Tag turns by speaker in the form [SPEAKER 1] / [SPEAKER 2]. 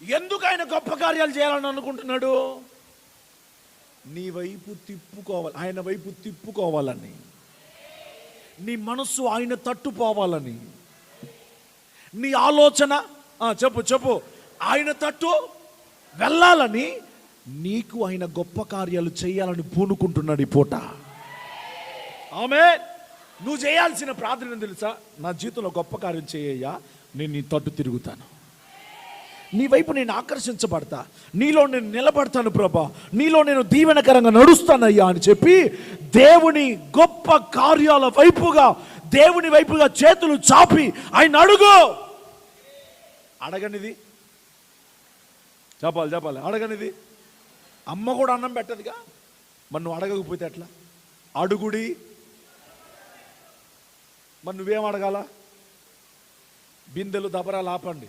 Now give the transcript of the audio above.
[SPEAKER 1] ఎందుకు ఆయన గొప్ప కార్యాలు చేయాలని అనుకుంటున్నాడు? నీ వైపు తిప్పుకోవాలి, ఆయన వైపు తిప్పుకోవాలని, నీ మనస్సు ఆయన తట్టుపోవాలని, నీ ఆలోచన చెప్పు ఆయన తట్టు వెళ్ళాలని, నీకు ఆయన గొప్ప కార్యాలు చేయాలని పూనుకుంటున్నాడు ఈ పూట. ఆమేన్. నువ్వు చేయాల్సిన ప్రార్థన తెలుసా? నా జీవితంలో గొప్ప కార్యం చేయ్యా, నేను నీ తట్టు తిరుగుతాను, నీ వైపు నేను ఆకర్షించబడతా, నీలో నేను నిలబడతాను ప్రభా, నీలో నేను దీవెనకరంగా నడుస్తానయ్యా అని చెప్పి దేవుని గొప్ప కార్యాల వైపుగా, దేవుని వైపుగా చేతులు చాపి ఆయన అడుగు. అడగనిది చెప్పాలి అడగనిది. అమ్మ కూడా అన్నం పెట్టదుగా, మరి నువ్వు అడగకపోతే ఎట్లా? అడుగుడి, మరి నువ్వేం అడగాల? బిందెలు దబరాలు ఆపండి.